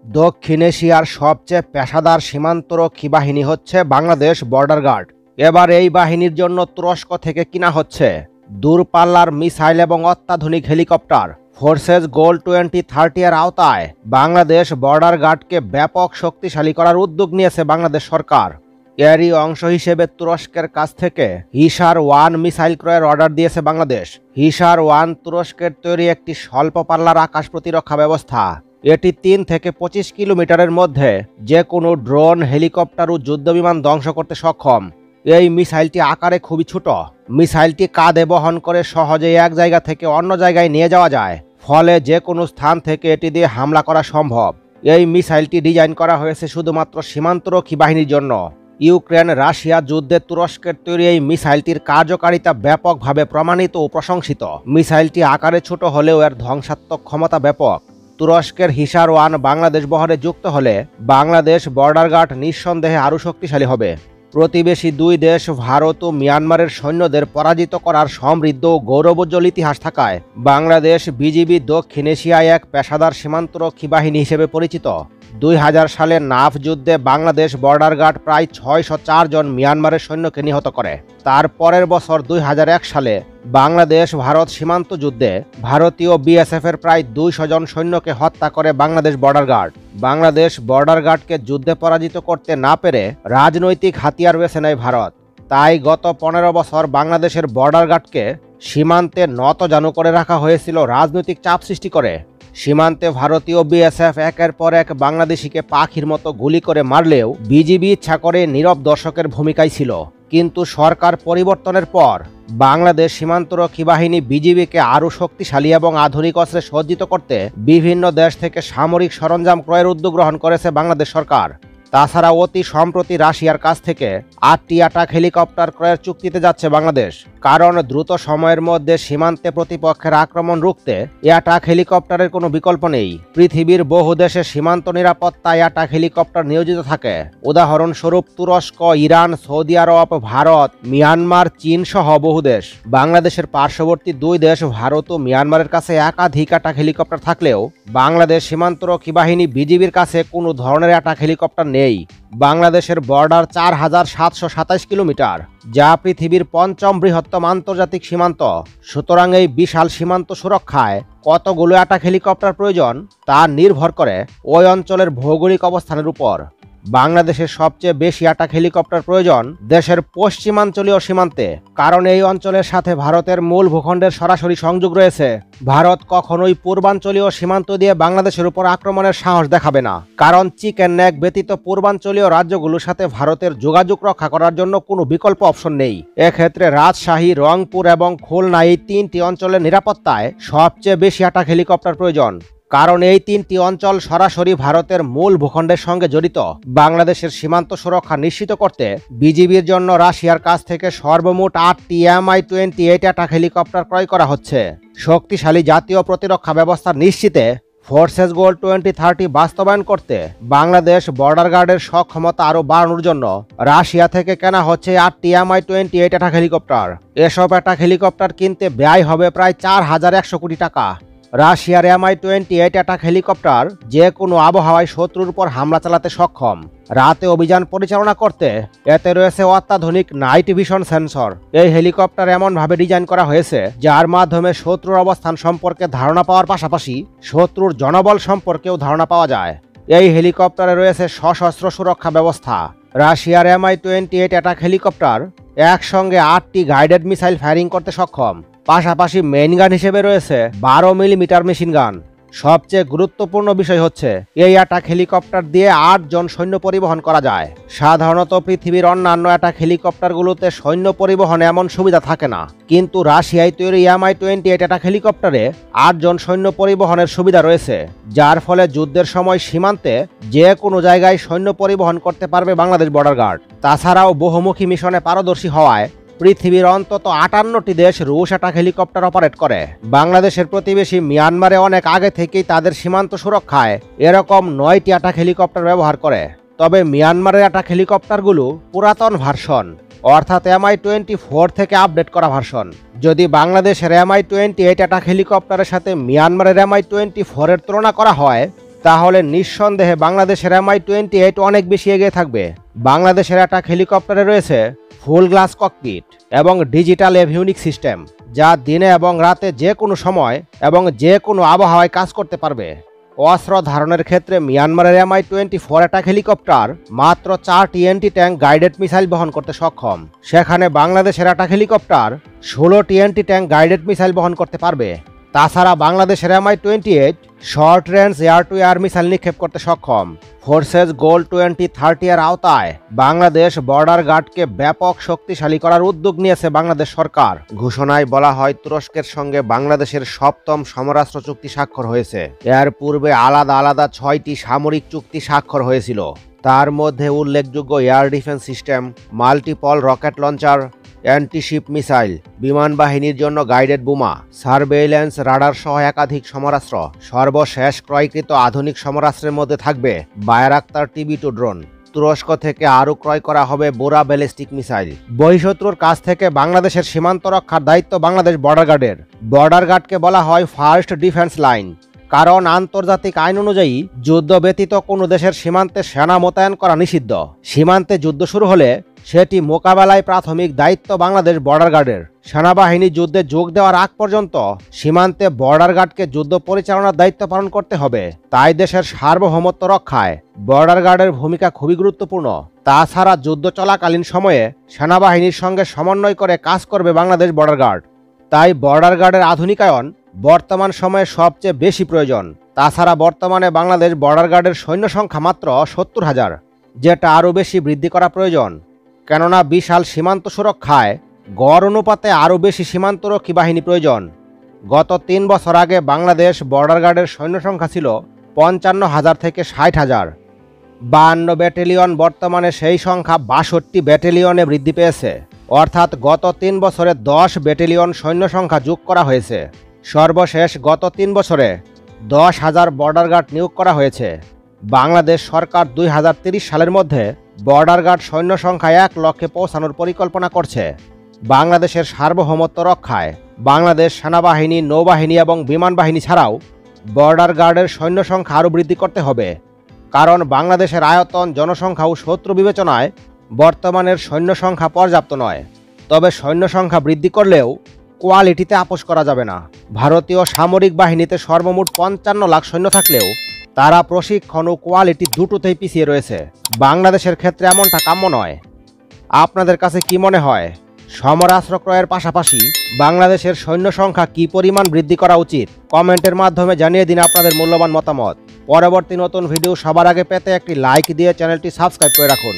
দক্ষিণ এশিয়ার সবচেয়ে পেশাদার সীমান্তরক্ষী বাহিনী হচ্ছে বাংলাদেশ বর্ডার গার্ড। এবার এই বাহিনীর জন্য তুরস্ক থেকে কিনা হচ্ছে দূরপাল্লার মিসাইল এবং অত্যাধুনিক হেলিকপ্টার। ফোর্সেস গোল 2030 এর আওতায় বাংলাদেশ বর্ডার গার্ডকে ব্যাপক শক্তিশালী করার উদ্যোগ নিয়েছে বাংলাদেশ সরকার। এরই অংশ হিসেবে তুরস্কের কাছ থেকে হিসার-1 মিসাইল ক্রয়ের অর্ডার দিয়েছে বাংলাদেশ। হিসার-1 তুরস্কের তৈরি একটি স্বল্প পাল্লার আকাশ প্রতিরক্ষা ব্যবস্থা। এটি 3 থেকে 25 কিলোমিটারের মধ্যে যে কোনো ড্রোন, হেলিকপ্টার ও যুদ্ধবিমান ধ্বংস করতে সক্ষম। এই মিসাইলটি আকারে খুবই ছোট। মিসাইলটি কাঁধে বহন করে সহজেই এক জায়গা থেকে অন্য জায়গায় নিয়ে যাওয়া যায়, ফলে যে কোনো স্থান থেকে এটি দিয়ে হামলা করা সম্ভব। এই মিসাইলটি ডিজাইন করা হয়েছে শুধুমাত্র সীমান্তরক্ষী বাহিনীর জন্য। ইউক্রেন রাশিয়া যুদ্ধে তুরস্কের তৈরি এই মিসাইলটির কার্যকারিতা ব্যাপকভাবে প্রমাণিত ও প্রশংসিত। মিসাইলটি আকারে ছোট হলেও এর ধ্বংসাত্মক ক্ষমতা ব্যাপক। তুরস্কের হিসার-1 বাংলাদেশ বহরে যুক্ত হলে বাংলাদেশ বর্ডার গার্ড নিঃসন্দেহে আরও শক্তিশালী হবে। প্রতিবেশী দুই দেশ ভারত ও মিয়ানমারের সৈন্যদের পরাজিত করার সমৃদ্ধ ও গৌরবোজ্জ্বল ইতিহাস থাকায় বাংলাদেশ বিজিবি দক্ষিণ এশিয়ায় এক পেশাদার সীমান্তরক্ষী বাহিনী হিসেবে পরিচিত। 2000 সালের নাফ যুদ্ধে বাংলাদেশ বর্ডার গার্ড প্রায় 604 জন মিয়ানমারের সৈন্যকে নিহত করে। তার পরের বছর 2001 সালে বাংলাদেশ ভারত সীমান্ত যুদ্ধে ভারতীয় বিএসএফের প্রায় 200 জন সৈন্যকে হত্যা করে Bangladesh border guard. Bangladesh border গার্ডকে যুদ্ধে পরাজিত করতে না পেরে রাজনৈতিক হাতিয়ার বেছে নেয় ভারত। তাই গত 15 বছর বাংলাদেশের বর্ডার গার্ডকে সীমান্তে নতজানু করে রাখা হয়েছিল রাজনৈতিক চাপ সৃষ্টি করে। সীমান্তে ভারতীয় বিএসএফ একের পর এক বাংলাদেশিকে পাখির মতো গুলি করে মারলেও বিজিবি ইচ্ছা করে নীরব দর্শকের ভূমিকায় ছিল। কিন্তু সরকার পরিবর্তনের পর বাংলাদেশ সীমান্তরক্ষী বাহিনী বিজিবিকে আরও শক্তিশালী এবং আধুনিক অস্ত্রে সজ্জিত করতে বিভিন্ন দেশ থেকে সামরিক সরঞ্জাম ক্রয়ের উদ্যোগ গ্রহণ করেছে বাংলাদেশ সরকার। তাছাড়া অতি সম্প্রতি রাশিয়ার কাছ থেকে 8টি অ্যাটাক হেলিকপ্টার ক্রয়ের চুক্তিতে যাচ্ছে বাংলাদেশ। কারণ দ্রুত সময়ের মধ্যে সীমান্তে প্রতিপক্ষের আক্রমণ রুখতে অ্যাটাক হেলিকপ্টারের কোনো বিকল্প নেই। পৃথিবীর বহু দেশে সীমান্ত নিরাপত্তায় অ্যাটাক হেলিকপ্টার নিয়োজিত থাকে। উদাহরণস্বরূপ তুরস্ক, ইরান, সৌদি আরব, ভারত, মিয়ানমার, চীন সহ বহু দেশ। বাংলাদেশের পার্শ্ববর্তী দুই দেশ ভারত ও মিয়ানমারের কাছে একাধিক অ্যাটাক হেলিকপ্টার থাকলেও বাংলাদেশ সীমান্তরক্ষী বাহিনী বিজিবির কাছে কোনো ধরনের অ্যাটাক হেলিকপ্টার নেই। বাংলাদেশের বর্ডার 4727 কিলোমিটার, যা পৃথিবীর 5ম বৃহত্তম আন্তর্জাতিক সীমান্ত। সুতরাং এই বিশাল সীমান্ত সুরক্ষায় কতগুলো অ্যাটাক হেলিকপ্টার প্রয়োজন তা নির্ভর করে ওই অঞ্চলের ভৌগোলিক অবস্থানের উপর। বাংলাদেশের সবচেয়ে বেশি অ্যাটাক হেলিকপ্টার প্রয়োজন দেশের পশ্চিমাঞ্চলীয় সীমান্তে, কারণ এই অঞ্চলের সাথে ভারতের মূল ভূখণ্ডের সরাসরি সংযোগ রয়েছে। ভারত কখনোই পূর্বাঞ্চলীয় সীমান্ত দিয়ে বাংলাদেশের উপর আক্রমণের সাহস দেখাবে না, কারণ চিকেন নেক ব্যতীত পূর্বাঞ্চলীয় রাজ্যগুলোর সাথে ভারতের যোগাযোগ রক্ষা করার জন্য কোনো বিকল্প অপশন নেই। এক্ষেত্রে রাজশাহী, রংপুর এবং খুলনা এই 3টি অঞ্চলের নিরাপত্তায় সবচেয়ে বেশি অ্যাটাক হেলিকপ্টার প্রয়োজন, কারণ এই 3টি অঞ্চল সরাসরি ভারতের মূল ভূখণ্ডের সঙ্গে জড়িত। বাংলাদেশের সীমান্ত সুরক্ষা নিশ্চিত করতে বিজিবির জন্য রাশিয়ার কাছ থেকে সর্বমোট 8টি Mi-28 অ্যাটাক হেলিকপ্টার ক্রয় করা হচ্ছে। শক্তিশালী জাতীয় প্রতিরক্ষা ব্যবস্থা নিশ্চিতে ফোর্সেস গোল 2030 বাস্তবায়ন করতে বাংলাদেশ বর্ডার গার্ডের সক্ষমতা আরও বাড়ানোর জন্য রাশিয়া থেকে কেনা হচ্ছে 8টি Mi-28 অ্যাটাক হেলিকপ্টার। এসব অ্যাটাক হেলিকপ্টার কিনতে ব্যয় হবে প্রায় 4100 কোটি টাকা। রাশিয়ার Mi-28 অ্যাটাক হেলিকপ্টার যে কোনো আবহাওয়ায় শত্রুর উপর হামলা চালাতে সক্ষম। রাতে অভিযান পরিচালনা করতে এতে রয়েছে অত্যাধুনিক নাইট ভিশন সেন্সর। এই হেলিকপ্টার এমনভাবে ডিজাইন করা হয়েছে যার মাধ্যমে শত্রুর অবস্থান সম্পর্কে ধারণা পাওয়ার পাশাপাশি শত্রুর জনবল সম্পর্কেও ধারণা পাওয়া যায়। এই হেলিকপ্টারে রয়েছে সশস্ত্র সুরক্ষা ব্যবস্থা। রাশিয়ার Mi-28 অ্যাটাক হেলিকপ্টার একসঙ্গে 8টি গাইডেড মিসাইল ফায়ারিং করতে সক্ষম। পাশাপাশি মেইন গান হিসেবে রয়েছে 12 মিলিমিটার মেশিন গান। সবচেয়ে গুরুত্বপূর্ণ বিষয় হচ্ছে এই অ্যাটাক হেলিকপ্টার দিয়ে 8 জন সৈন্য পরিবহন করা যায়। সাধারণত পৃথিবীর অন্যান্য অ্যাটাক হেলিকপ্টারগুলোতে সৈন্য পরিবহনে এমন সুবিধা থাকে না, কিন্তু রাশিয়ায় তৈরি Mi-28 অ্যাটাক হেলিকপ্টারে 8 জন সৈন্য পরিবহনের সুবিধা রয়েছে, যার ফলে যুদ্ধের সময় সীমান্তে যে কোনো জায়গায় সৈন্য পরিবহন করতে পারবে বাংলাদেশ বর্ডার গার্ড। তাছাড়াও বহুমুখী মিশনে পারদর্শী হওয়ায় পৃথিবীর অন্তত 58টি দেশ রুশ অ্যাটাক হেলিকপ্টার অপারেট করে। বাংলাদেশের প্রতিবেশী মিয়ানমারে অনেক আগে থেকেই তাদের সীমান্ত সুরক্ষায় এরকম 9টি অ্যাটাক হেলিকপ্টার ব্যবহার করে। তবে মিয়ানমারের অ্যাটাক হেলিকপ্টারগুলো পুরাতন ভার্সন, অর্থাৎ Mi-24 থেকে আপডেট করা ভার্সন। যদি বাংলাদেশের Mi-28 অ্যাটাক হেলিকপ্টারের সাথে মিয়ানমারের Mi-24 এর তুলনা করা হয়, তাহলে নিঃসন্দেহে বাংলাদেশের MI-28 অনেক বেশি এগিয়ে থাকবে। বাংলাদেশের অ্যাটাক হেলিকপ্টারে রয়েছে ফুল গ্লাস ককপিট এবং ডিজিটাল এভিউনিক সিস্টেম, যা দিনে এবং রাতে যে কোনো সময় এবং যে কোনো আবহাওয়ায় কাজ করতে পারবে। অস্ত্র ধারণের ক্ষেত্রে মিয়ানমারের MI-24 অ্যাটাক হেলিকপ্টার মাত্র 4টি অ্যান্টি ট্যাঙ্ক গাইডেড মিসাইল বহন করতে সক্ষম, সেখানে বাংলাদেশের অ্যাটাক হেলিকপ্টার 16টি অ্যান্টি ট্যাঙ্ক গাইডেড মিসাইল বহন করতে পারবে। তাছাড়া বাংলাদেশের MI-28 short range air to air missile নিক্ষেপ করতে সক্ষম। ফোর্সেস গোল 2030 এর আওতায় বাংলাদেশ বর্ডার গার্ডকে ব্যাপক শক্তিশালী করার উদ্যোগ নিয়েছে বাংলাদেশ সরকার। ঘোষণায় বলা হয়, তুরস্কের সঙ্গে বাংলাদেশের 7ম সমরাস্ত্র চুক্তি স্বাক্ষর হয়েছে। এর পূর্বে আলাদা আলাদা 6টি সামরিক চুক্তি স্বাক্ষর হয়েছিল। তার মধ্যে উল্লেখযোগ্য air defence system, multiple rocket launcher, antiship missile, বিমান বাহিনীর জন্য গাইডেড বোমা, সার্ভেইল্যান্স রাডার সহ একাধিক সমরাস্ত্র। সর্বশেষ ক্রয়কৃত আধুনিক সমরাস্ত্রের মধ্যে থাকবে বায়রাক্তার TB2 ড্রোন। তুরস্ক থেকে আরও ক্রয় করা হবে বোরা ব্যালিস্টিক মিসাইল। বহিঃশত্রুর কাছ থেকে বাংলাদেশের সীমান্ত রক্ষার দায়িত্ব বাংলাদেশ বর্ডার গার্ডের। বর্ডার গার্ডকে বলা হয় ফার্স্ট ডিফেন্স লাইন, কারণ আন্তর্জাতিক আইন অনুযায়ী যুদ্ধ ব্যতীত কোনো দেশের সীমান্তে সেনা মোতায়েন করা নিষিদ্ধ। সীমান্তে যুদ্ধ শুরু হলে সেটি মোকাবেলায় প্রাথমিক দায়িত্ব বাংলাদেশ বর্ডার গার্ডের। সেনাবাহিনী যুদ্ধে যোগ দেওয়ার আগ পর্যন্ত সীমান্তে বর্ডার গার্ডকে যুদ্ধ পরিচালনার দায়িত্ব পালন করতে হবে। তাই দেশের সার্বভৌমত্ব রক্ষায় বর্ডার গার্ডের ভূমিকা খুবই গুরুত্বপূর্ণ। তাছাড়া যুদ্ধ চলাকালীন সময়ে সেনাবাহিনীর সঙ্গে সমন্বয় করে কাজ করবে বাংলাদেশ বর্ডার গার্ড। তাই বর্ডার গার্ডের আধুনিকায়ন বর্তমান সময়ে সবচেয়ে বেশি প্রয়োজন। তাছাড়া বর্তমানে বাংলাদেশ বর্ডার গার্ডের সৈন্য সংখ্যা মাত্র 70,000, যেটা আরও বেশি বৃদ্ধি করা প্রয়োজন। কেননা বিশাল সীমান্ত সুরক্ষায় গড় অনুপাতে আরও বেশি সীমান্তরক্ষী বাহিনী প্রয়োজন। গত 3 বছর আগে বাংলাদেশ বর্ডার গার্ডের সৈন্য সংখ্যা ছিল 55,000 থেকে 60,000। 52 ব্যাটালিয়ন, বর্তমানে সেই সংখ্যা 62 ব্যাটালিয়নে বৃদ্ধি পেয়েছে। অর্থাৎ গত 3 বছরে 10 ব্যাটালিয়ন সৈন্য সংখ্যা যোগ করা হয়েছে। সর্বশেষ গত 3 বছরে 10,000 বর্ডার গার্ড নিয়োগ করা হয়েছে। বাংলাদেশ সরকার 2030 সালের মধ্যে বর্ডার গার্ড সৈন্য সংখ্যা 1 লক্ষে পৌঁছানোর পরিকল্পনা করছে। বাংলাদেশের সার্বভৌমত্ব রক্ষায় বাংলাদেশ সেনাবাহিনী, নৌবাহিনী এবং বিমান বাহিনী ছাড়াও বর্ডার গার্ডের সৈন্য সংখ্যা আরও বৃদ্ধি করতে হবে। কারণ বাংলাদেশের আয়তন, জনসংখ্যা ও শত্রু বিবেচনায় বর্তমানের সৈন্য সংখ্যা পর্যাপ্ত নয়। তবে সৈন্য সংখ্যা বৃদ্ধি করলেও কোয়ালিটিতে আপোষ করা যাবে না। ভারতীয় সামরিক বাহিনীতে সর্বমোট 55 লাখ সৈন্য থাকলেও তারা প্রশিক্ষণ ও কোয়ালিটি দুটোতেই পিছিয়ে রয়েছে। বাংলাদেশের ক্ষেত্রে এমনটা কাম্য নয়। আপনাদের কাছে কি মনে হয়, সমরাস্ত্র ক্রয়ের পাশাপাশি বাংলাদেশের সৈন্য সংখ্যা কি পরিমাণ বৃদ্ধি করা উচিত? কমেন্টের মাধ্যমে জানিয়ে দিন আপনাদের মূল্যবান মতামত। পরবর্তী নতুন ভিডিও সবার আগে পেতে একটি লাইক দিয়ে চ্যানেলটি সাবস্ক্রাইব করে রাখুন।